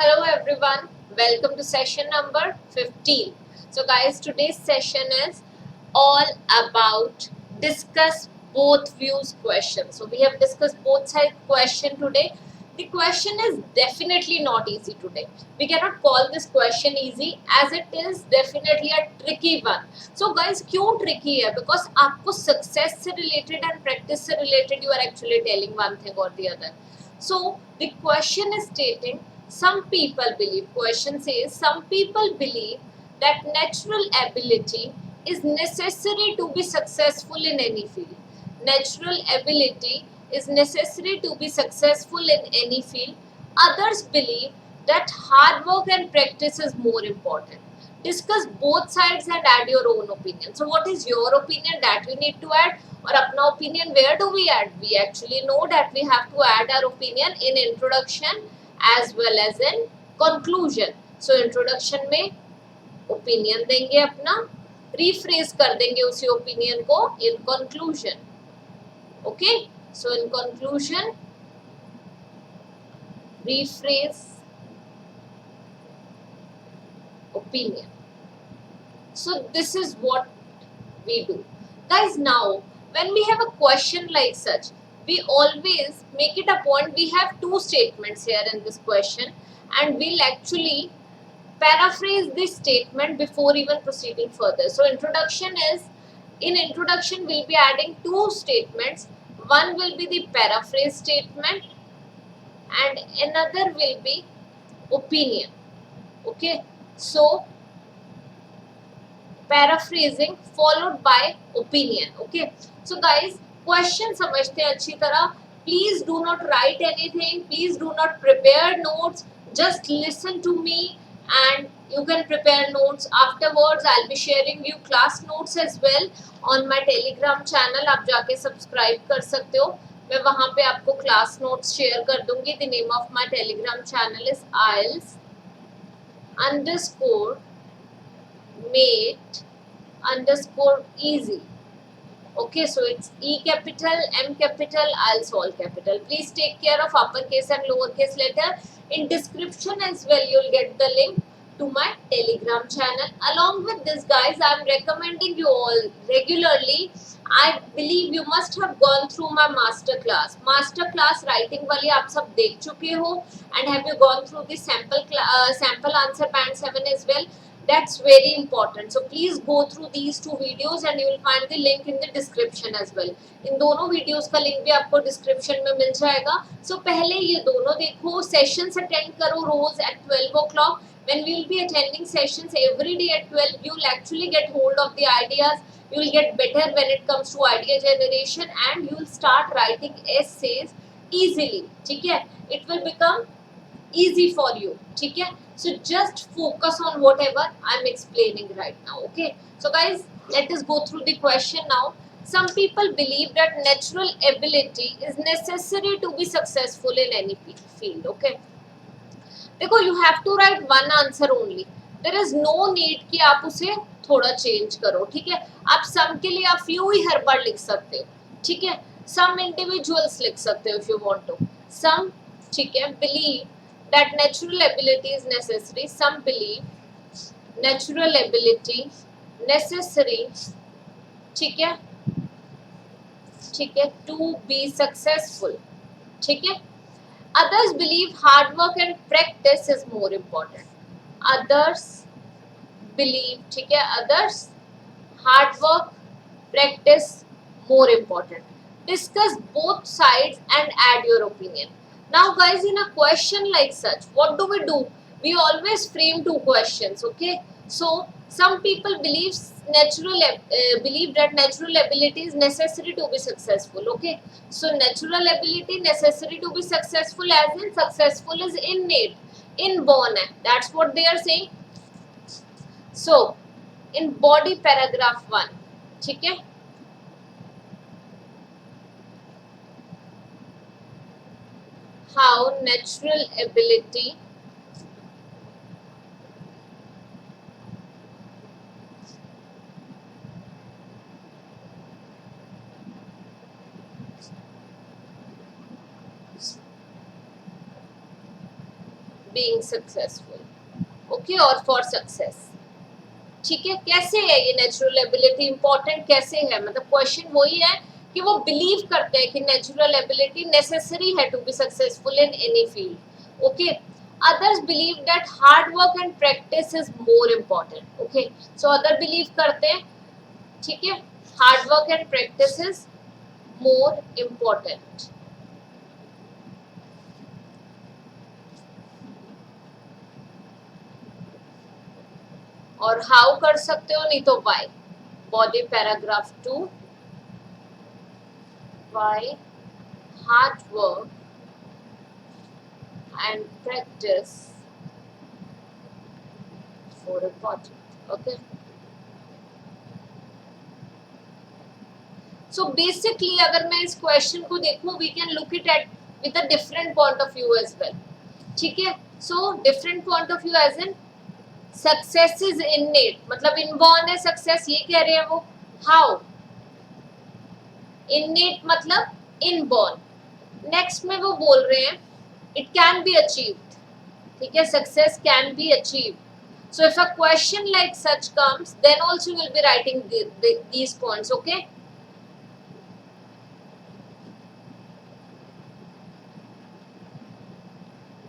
Hello everyone, welcome to session number 15. So guys, today's session is all about discuss both views question. So we have discussed both side question today. The question is definitely not easy today. We cannot call this question easy as it is definitely a tricky one. So guys, क्यों tricky है? Because आपको success से related and practice से related you are actually telling one thing or the other. So the question is stating some people believe, question says some people believe that natural ability is necessary to be successful in any field. Natural ability is necessary to be successful in any field. Others believe that hard work and practice is more important. Discuss both sides and add your own opinion. So what is your opinion that we need to add? और अपना opinion where do we add? We actually know that we have to add our opinion in introduction as well as in conclusion. So introduction में opinion देंगे अपना, rephrase कर देंगे उसी opinion को in conclusion. Okay, so in conclusion, rephrase opinion. So this is what we do. Guys, now when we have a question like such, we always make it a point, we have two statements here in this question and we'll actually paraphrase this statement before even proceeding further. So introduction is, in introduction we'll be adding two statements. One will be the paraphrase statement and another will be opinion. Okay, so paraphrasing followed by opinion. Okay, so guys, question समझते हैं अच्छी तरह. Please do not write anything, please do not prepare notes, just listen to me and you can prepare notes. Afterwards I'll be sharing you class notes as well on my telegram channel. आप जाके subscribe कर सकते हो, मैं वहाँ पे आपको class notes share कर दूंगी. The name of my telegram channel is IELTS underscore mate underscore easy. Okay, so it's E capital, M capital, IELTS all capital. Please take care of uppercase and lowercase letter. In description as well, you'll get the link to my telegram channel. Along with this, guys, I'm recommending you all regularly. I believe you must have gone through my master class. Master class writing वाली आप सब देख चुके हो, and have you gone through the sample answer band 7 as well? That's very important. So please go through these two videos and you will find the link in the description as well. इन दोनों videos का link भी आपको description में मिल जाएगा. So पहले ये दोनों देखो, sessions attend करो रोज at 12 o'clock. When we will be attending sessions every day at 12, you will actually get hold of the ideas. You will get better when it comes to idea generation and you will start writing essays easily. ठीक है? It will become easy for you. ठीक है? So just focus on whatever I'm explaining right now. Okay, so guys, let us go through the question now. Some people believe that natural ability is necessary to be successful in any field. Okay, देखो, you have to write one answer only. There is no need कि आप उसे थोड़ा change करो. ठीक है, आप some के लिए आप few ही हर बार लिख सकते हो. ठीक है, some individuals लिख सकते हो if you want to. Some, ठीक है, believe that natural ability is necessary. Some believe natural ability necessary, ठीक है, ठीक है, to be successful. ठीक है. Others believe hard work and practice is more important. Others believe, ठीक है, others hard work, practice more important. Discuss both sides and add your opinion. Now guys, in a question like such, what do? We always frame two questions. Okay, so some people believe that natural ability is necessary to be successful. Okay, so natural ability necessary to be successful as in successful is innate, inborn hai. That's what they are saying. So in body paragraph 1, ठीक है, how natural ability being successful, okay, or for success. ठीक है, कैसे है ये natural ability important कैसे है, मतलब क्वेश्चन वही है कि वो बिलीव करते हैं कि नेचुरल एबिलिटी नेसेसरी है to be successful in any field, okay. Others believe that hard work and practice is more important, okay. So other believe करते हैं, ठीक है, hard work and practice is more important. और how कर सकते हो, नहीं तो why. Body paragraph 2, why hard work and practice for important, okay. So basically अगर मैं इस क्वेश्चन को देखूं, we can look it at with a different point of view as well, ठीक है. So different point of view as in success is innate, मतलब inborn है success, ये कह रहे हैं वो. हाउ, इननेट मतलब इनबॉर्न. नेक्स्ट में वो बोल रहे हैं इट कैन बी अचीव्ड, ठीक है, success can be achieved. So if a question like such comes, then also you will be writing these points, okay.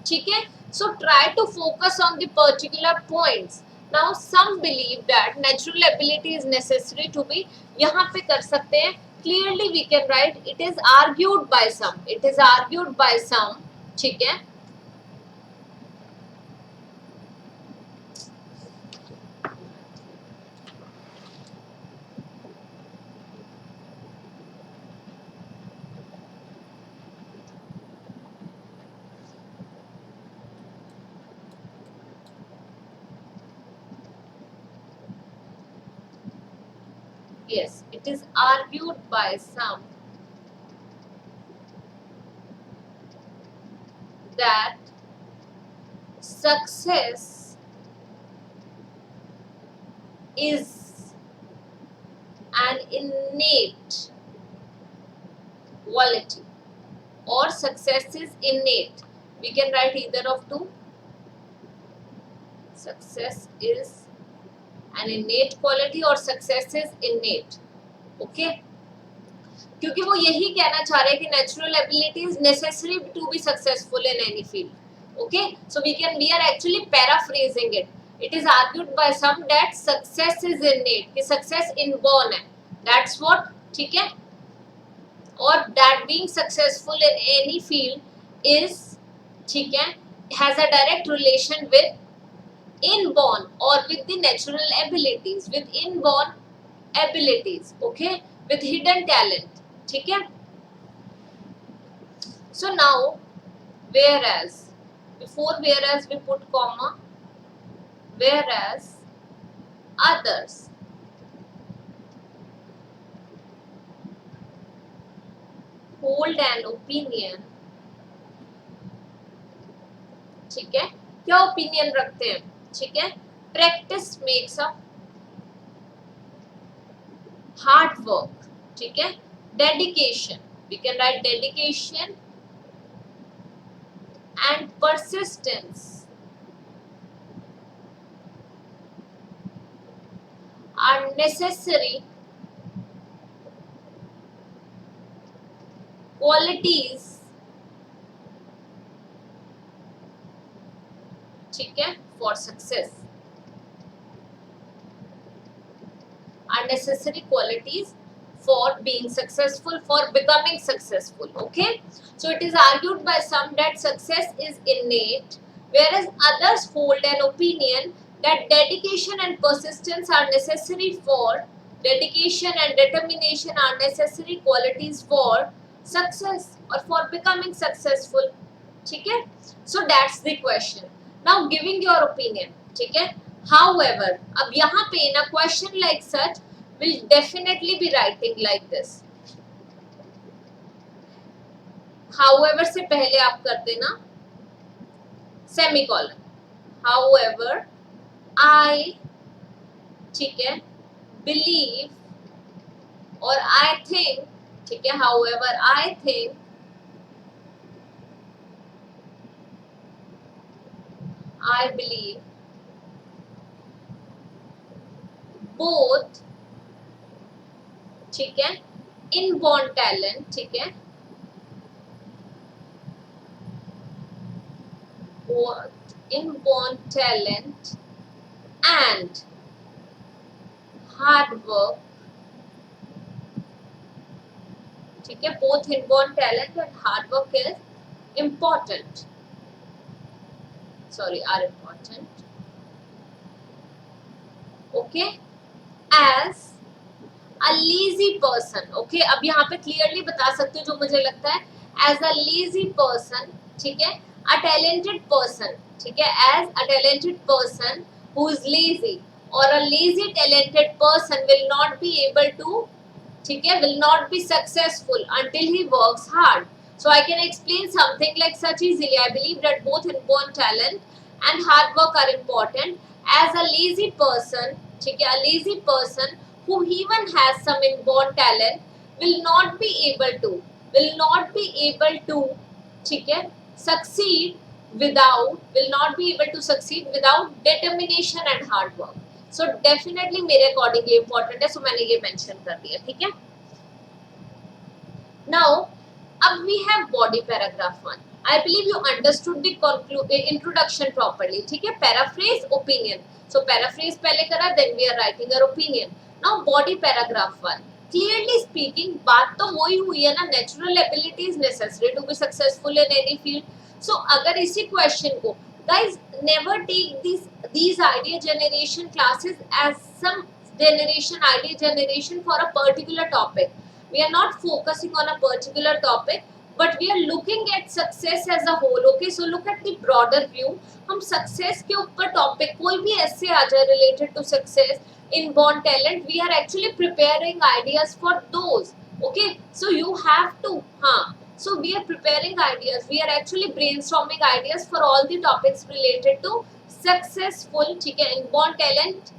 ठीक है. So try to focus on the particular points. Now some believe that natural ability is necessary to be, यहाँ पे कर सकते हैं. Clearly we can write it is argued by some. It is argued by some, ठीक है. Yes, it is argued by some that success is an innate quality, or success is innate. We can write either of two. Success is an innate quality or success is innate, okay. क्योंकि वो यही कहना चाह रहे हैं कि natural ability is necessary to be successful in any field, okay. So we are actually paraphrasing it. It is argued by some that success is innate, कि success inborn है, दैट्स व्हाट, ठीक है. और that being successful in any field is, ठीक है, has a direct relation with inborn or with the natural abilities, with inborn abilities, okay, with hidden talent, ठीक है. So now whereas, before whereas we put comma, whereas others hold an opinion, ठीक है, क्या opinion रखते हैं, ठीक है. Practice makes a hard work, ठीक है. Dedication, we can write dedication and persistence are necessary qualities, ठीक है, for success, are necessary qualities for being successful, for becoming successful, okay. So it is argued by some that success is innate, whereas others hold an opinion that dedication and persistence are necessary for, dedication and determination are necessary qualities for success or for becoming successful, ठीक है. So that's the question. Now giving your opinion, ठीक है. However, अब यहाँ पे in a question like such will definitely be writing like this. However से पहले आप कर देना semicolon. However, I, ठीक है, believe or I think, ठीक है. However, I think I believe both, ठीक है, इनबॉर्न टैलेंट, ठीक है, both inborn talent and hard work, ठीक है, both inborn talent and hard work is important, sorry, are important, okay, as a lazy person, okay, अब यहाँ पे clearly बता सकते हो जो मुझे लगता है, as a lazy person, ठीक है, a talented person, ठीक है, as a talented person who is lazy or a lazy talented person will not be able to, ठीक है, will not be successful until he works hard. So I can explain something like such easily. I believe that both inborn talent and hard work are important. As a lazy person, ठीक है, a lazy person who even has some inborn talent will not be able to, ठीक है, succeed will not be able to succeed without determination and hard work. So definitely मेरे according ये important है, so मैंने ये mention कर दिया, ठीक है. Now अब we have body paragraph 1. I believe you understood the introduction properly, ठीक है. Paraphrase opinion, so paraphrase पहले करा, then we are writing our opinion. Now body paragraph 1. Clearly speaking, बात तो वही हुई है ना, natural ability is necessary to be successful in any field. So अगर इसी question को, guys never take these idea generation classes as some idea generation for a particular topic. We are not focusing on a particular topic, but we are looking at success as a whole. Okay, so look at the broader view. हम success के ऊपर topic कोई भी ऐसे आ जाए related to success, inborn talent, we are actually preparing ideas for those. Okay, so you have to, so we are preparing ideas, we are actually brainstorming ideas for all the topics related to successful, ठीक है, inborn talent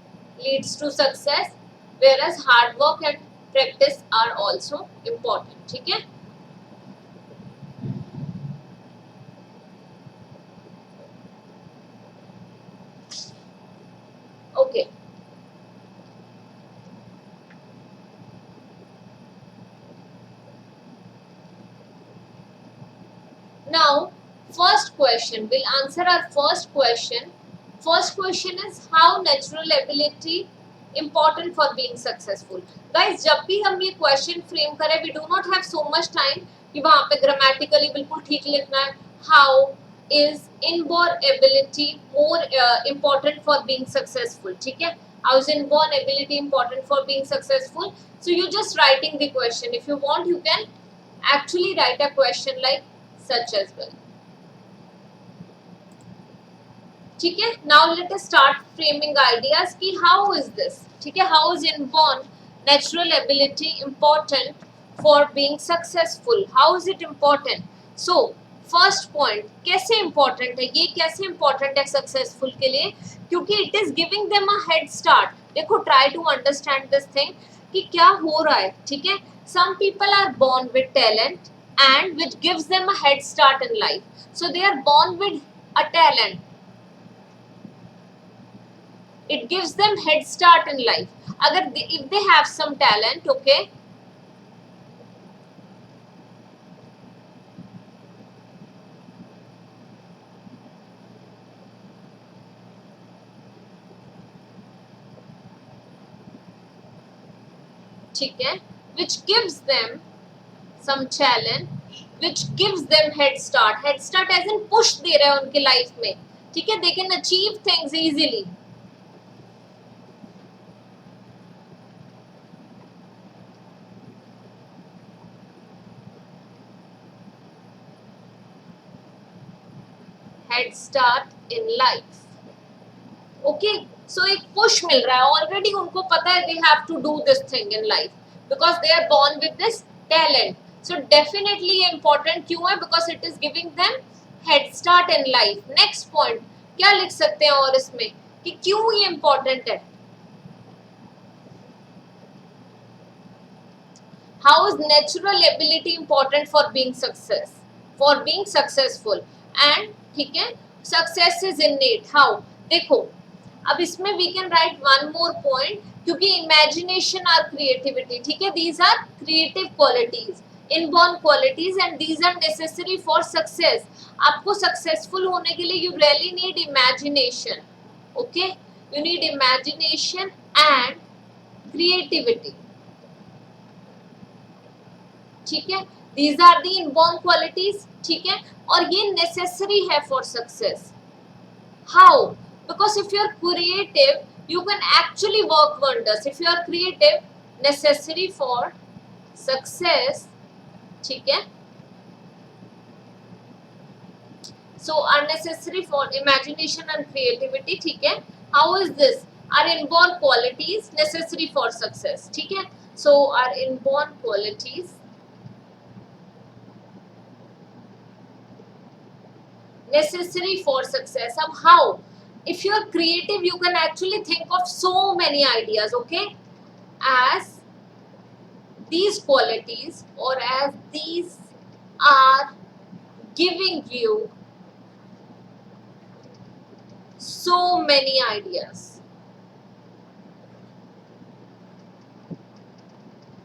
leads to success, whereas hard work and practice are also important, ठीक है. Okay. Now, first question, we'll answer our first question. First question is how natural ability important for being successful. Guys, जब भी हम ये question frame करें, we do not have so much time कि वहाँ पे grammatically बिल्कुल ठीक लिखना है. How is inborn ability more important for being successful? ठीक है? How is inborn ability important for being successful? So you just writing the question. If you want, you can actually write a question like such as well. ठीक है. Now let us start framing ideas कि how is this, ठीक है, how is inborn natural ability important for being successful, how is it important. So first point, कैसे important है ये, कैसे important है successful के लिए, क्योंकि it is giving them a head start. देखो, try to understand this thing कि क्या हो रहा है, ठीक है. Some people are born with talent and which gives them a head start in life. So they are born with a talent, it gives them head start in life. अगर if they have some talent, okay, ठीक है, which gives them some talent, which gives them head start. Head start as in push दे रहा है उनके life में, ठीक है, they can achieve things easily. Head start in life. Okay, so एक push मिल रहा है, already उनको पता है they have to do this thing in life because they are born with this talent. So definitely important क्यों है, because it is giving them head start in life. Next point क्या लिख सकते हैं और इसमें कि क्यों ये important है. How is natural ability important for being successful, and ठीक है, सक्सेस इज इननेट, हाउ? देखो अब इसमें we can write one more point, क्योंकि इमेजिनेशन और क्रिएटिविटी, ठीक है, these are creative qualities, inborn qualities and these are necessary for success. आपको सक्सेसफुल होने के लिए you really need imagination, okay, you need imagination and creativity, ठीक है, these are the inborn qualities, ठीक है, और ये नेसेसरी है for success. How? Because if you are creative you can actually work wonders. If you are creative, necessary for success, ठीक है, so are necessary for imagination and creativity, ठीक है, how is this? Are inborn qualities necessary for success, ठीक है, so are inborn qualities necessary for success. अब how? If you are creative, you can actually think of so many ideas, okay, as these qualities or as these are giving you so many ideas,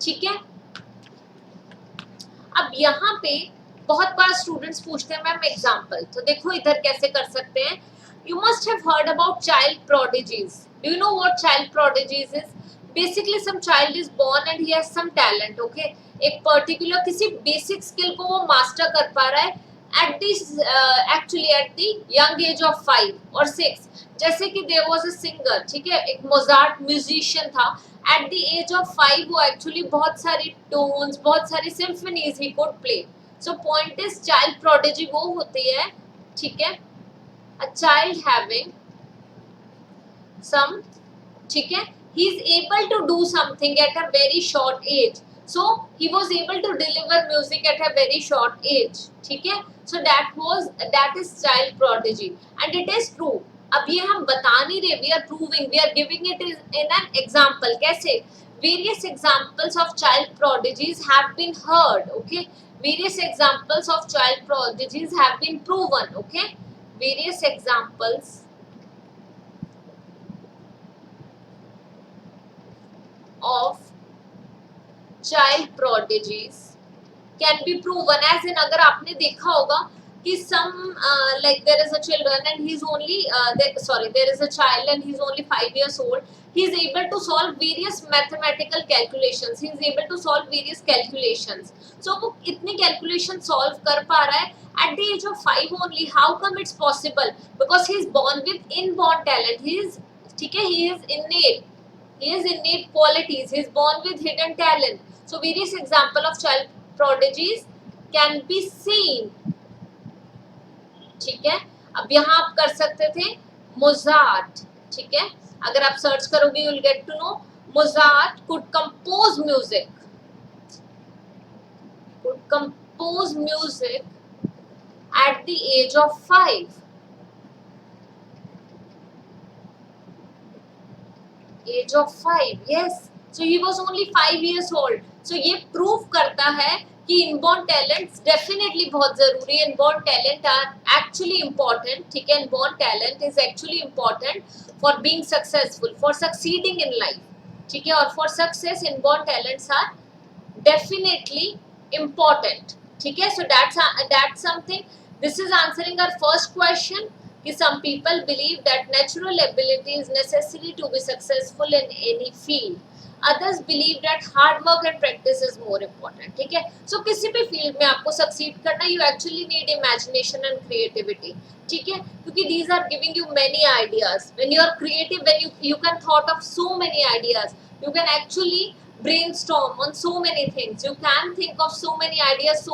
ठीक है। अब यहाँ पे बहुत बार students पूछते हैं ma'am example, तो देखो इधर कैसे कर सकते हैं। You must have heard about child prodigies. Do you know what child prodigies is? Basically, some child is born and he has some talent. Okay, एक particular किसी basic skill को वो master कर पा रहा है at this actually at the young age of 5 or 6. जैसे कि there was a singer, ठीक है, एक Mozart musician था, at the age of 5 वो actually बहुत सारी tones, बहुत सारी symphonies he could play. So point is child prodigy वो होती है, ठीक है, a child having some, ठीक है, he is able to do something at a very short age, so he was able to deliver music at a very short age, ठीक है, so that is child prodigy and it is true। अब ये हम बता नहीं रहे, we are proving, we are giving it in an example। कैसे? Various examples of child prodigies have been heard, okay, various examples of child prodigies have been proven, okay, various examples of child prodigies can be proven, as in अगर आपने देखा होगा कि some like there is a children and he's only there is a child and he's only 5 years old, he is able to solve various mathematical calculations, he is able to solve various calculations, so वो इतने calculation solve कर पा रहा है at the age of 5 only। How come it's possible? Because he is born with inborn talent, he is, ठीक है, he is innate, he has innate qualities, he is born with hidden talent, so various example of child prodigies can be seen, ठीक है। अब यहाँ आप कर सकते थे मोजार्ट, ठीक है, अगर आप सर्च करोगे you will get to know Mozart could compose music, at the age of 5, yes, so he was only 5 years old, so ये प्रूव करता है कि इनबॉर्न टैलेंट्स डेफिनेटली बहुत जरूरी है, inborn talent are actually important, ठीक है, inborn talent is actually important for being successful, for succeeding in life, ठीक है, और for success inborn talents are definitely important, ठीक है, so that's something, this is answering our first question कि some people believe that natural ability is necessary to be successful in any field, others believe that hard work and practice is more important, ठीक है, so किसी भी field में आपको succeed करना you actually need imagination and creativity, ठीक है, क्योंकि these are giving you many ideas, when you are creative, when you can thought of so many ideas, you can actually brainstorm on so many things, you can think of so many ideas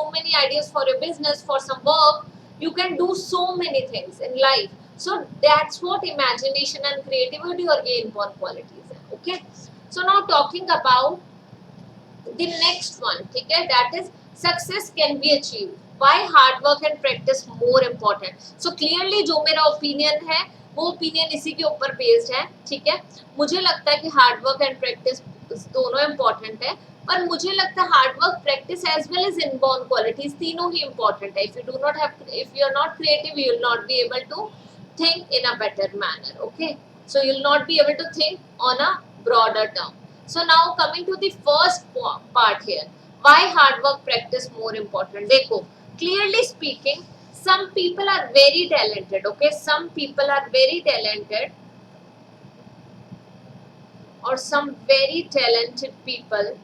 for your business, for some work, you can do so many things in life, so that's what imagination and creativity or inborn qualities are, okay, so now talking about the next one, ठीक है, that is success can be achieved, why hard work and practice more important, so clearly जो मेरा opinion है वो opinion इसी के ऊपर based है, ठीक है, मुझे लगता है कि hard work and practice दोनों important है, पर मुझे लगता है hard work, practice as well as inborn qualities तीनों ही इंपॉर्टेंट है. If you are not creative, you will not be able to think in a better manner. Okay, so you'll not be able to think on a broader term. So now coming to the first part here, why hard work practice more important? Dekho, clearly speaking, some people are very talented. Okay, some people are very talented, or some very talented people,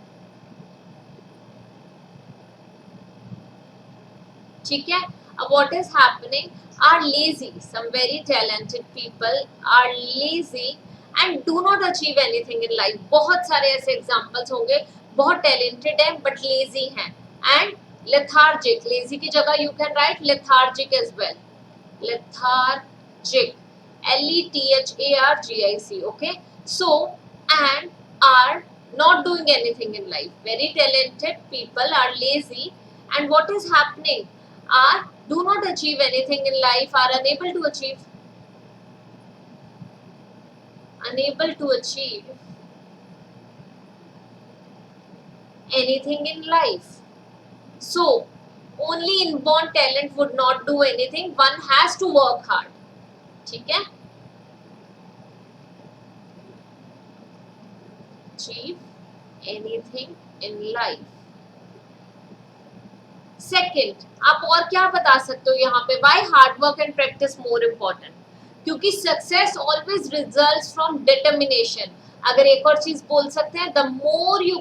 ठीक है. अब what is happening, are lazy. Some very talented people are lazy and do not achieve anything in life. बहुत सारे ऐसे examples होंगे, बहुत talented हैं but lazy हैं. And lethargic, lazy की जगह you can write lethargic as well. Lethargic, lethargic. Okay, so and are not doing anything in life. Very talented people are lazy, and what is happening, are do not achieve anything in life, are unable to achieve anything in life. So only inborn talent would not do anything, one has to work hard. ठीक है, achieve anything in life. Second, आप और क्या बता सकते हो यहाँ पे, why hard work and practice more important? क्योंकि success always results from determination. अगर एक और चीज बोल सकते हैं, द मोर यू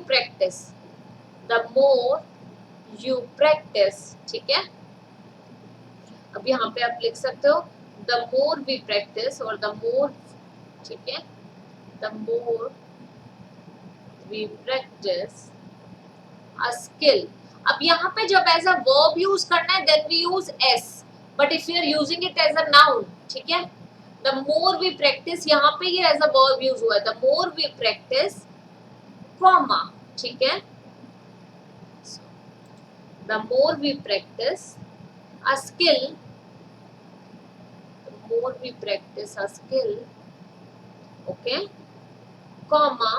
प्रैक्टिस, ठीक है. अब यहाँ पे आप लिख सकते हो द मोर वी प्रैक्टिस, और द मोर, ठीक है, the more we practice a skill. अब यहाँ पे जब एज अ वर्ब यूज करना है, then we use S, but if you are using it as a noun, ठीक है, द मोर वी प्रैक्टिस, यहाँ पे ये एज अ वर्ब यूज हुआ है, the more we practice, comma, ठीक है, the more we practice a skill, the more we practice a skill, okay, comma,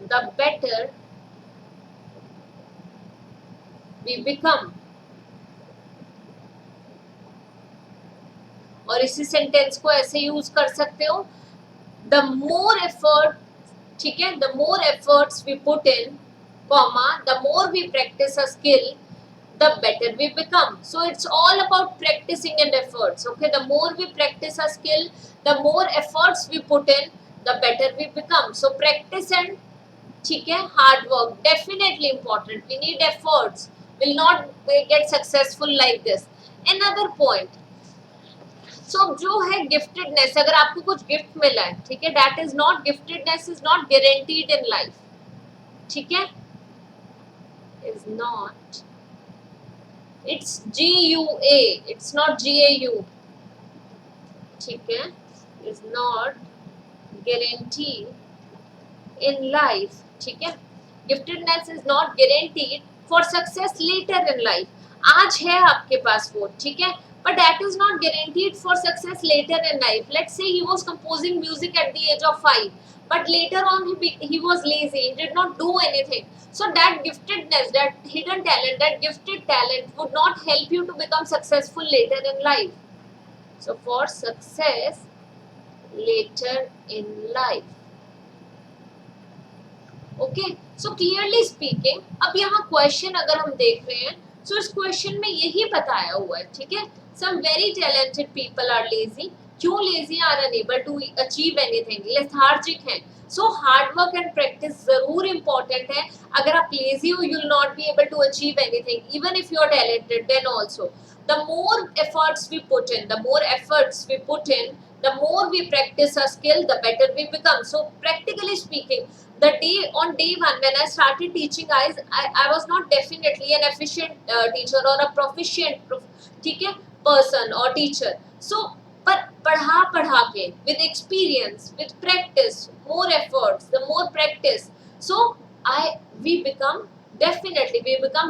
the better we become. और इसी sentence को ऐसे यूज कर सकते हो, द मोर एफर्ट, ठीक है, the more efforts we put in, comma, the more we practice a skill, the better we become. So it's all about practicing and efforts. Okay, the more we practice a skill, the more efforts we put in, the better we become. So practice and, ठीक है, hard work definitely important. We need efforts. Will not get successful like this. Another point, so जो है giftedness, अगर आपको कुछ gift मिला है, ठीक है, that is not, giftedness is not guaranteed in life, ठीक है, is not, it's GUA, it's not GAU, ठीक है, is not guaranteed in life, ठीक है, giftedness is not guaranteed for success later in life. आज है आपके पास वो, ठीक है, but that is not guaranteed for success later in life. Let's say he was composing music at the age of 5, but later on he was lazy, he did not do anything. So that giftedness, that hidden talent, that gifted talent would not help you to become successful later in life. So for success later in life, okay, so clearly speaking, अब यहाँ question अगर हम देख रहे हैं, सो इस question में यही बताया हुआ है, ठीक है, some very talented people are lazy. क्यों lazy? Are unable to achieve anything, lethargic हैं. So hard work and practice जरूर इंपॉर्टेंट है. अगर आप लेजी हो, you will not be able to achieve anything, even if you are talented, then also the more efforts we put in, the more we practice a skill, the better we become. So practically speaking, on day one when I started teaching, I was not definitely an efficient teacher or a proficient, ठीक है, person or teacher. So पर पढ़ा के, with experience, with practice, more efforts, the more practice, so we become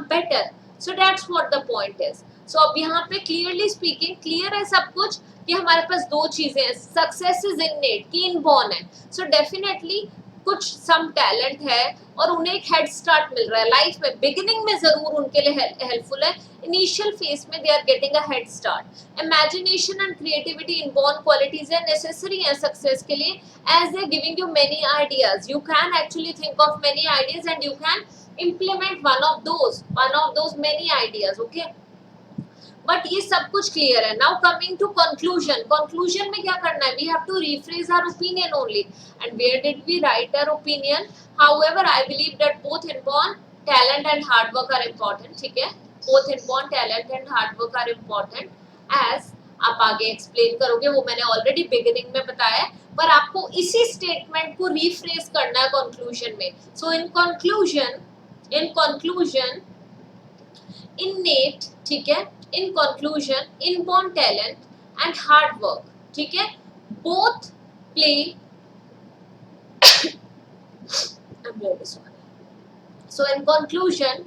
better. So that's what the point is. So अब यहाँ पे clearly speaking, clear है सब कुछ कि हमारे पास दो चीजें हैं, सक्सेस इज इननेट, कि इनबॉर्न है. सो डेफिनेटली कुछ सम टैलेंट है और उन्हें एक हेड स्टार्ट मिल रहा है लाइफ में, बिगिनिंग में जरूर उनके लिए हेल्पफुल है, इनिशियल फेज में they are getting a head start. Imagination and creativity inborn qualities है, नेसेसरी है सक्सेस के लिए, as they giving you many ideas, you can actually think of many ideas and you can implement one of those many ideas, okay? But ये सब कुछ clear है। Now coming to conclusion, conclusion में क्या करना है, we have to rephrase our opinion only, and where did we write our opinion, however I believe that both inborn talent and hard work are important, ठीक है, both inborn talent and hard work are important, as आप आगे explain करोगे, वो मैंने already beginning में बताया, पर आपको इसी स्टेटमेंट को रिफ्रेज करना है कंक्लूजन में। सो इन कंक्लूजन innate, ठीक है, in conclusion inborn talent and hard work, ठीक है, both play I'm really sorry. So in conclusion,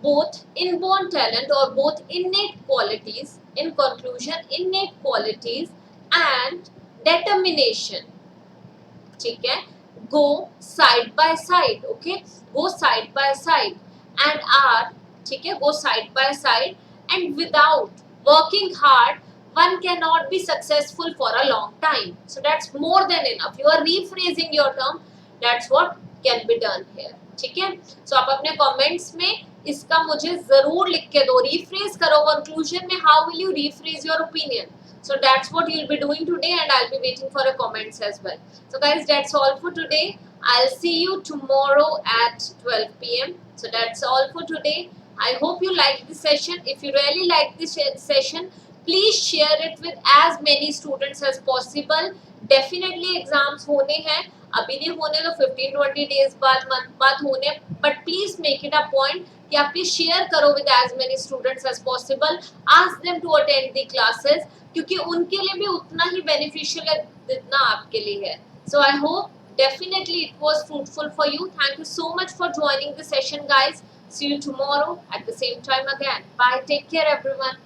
both inborn talent or both innate qualities, in conclusion innate qualities and determination, ठीक है, go side by side, okay, go side by side and are, ठीक है, go side by side, and without working hard one cannot be successful for a long time. So that's more than enough, you are rephrasing your term, that's what can be done here, ठीक है। So आप अपने comments में इसका मुझे जरूर लिख के दो, rephrase करो conclusion में, how will you rephrase your opinion? So that's what you'll be doing today, and I'll be waiting for your comments as well. So guys, that's all for today. I'll see you tomorrow at 12 p.m. So that's all for today. I hope you like this session. If you really like this session, please share it with as many students as possible. Definitely exams होने हैं, अभी नहीं होने तो 15-20 days बाद, month बाद होने, but please make it a point कि आप प्लीज शेयर करो with as many students as possible. Ask them to attend the classes, क्योंकि उनके लिए भी उतना ही beneficial है जितना आपके लिए है. So I hope definitely it was fruitful for you. Thank you so much for joining the session, guys. See you tomorrow at the same time again. Bye. Take care, everyone.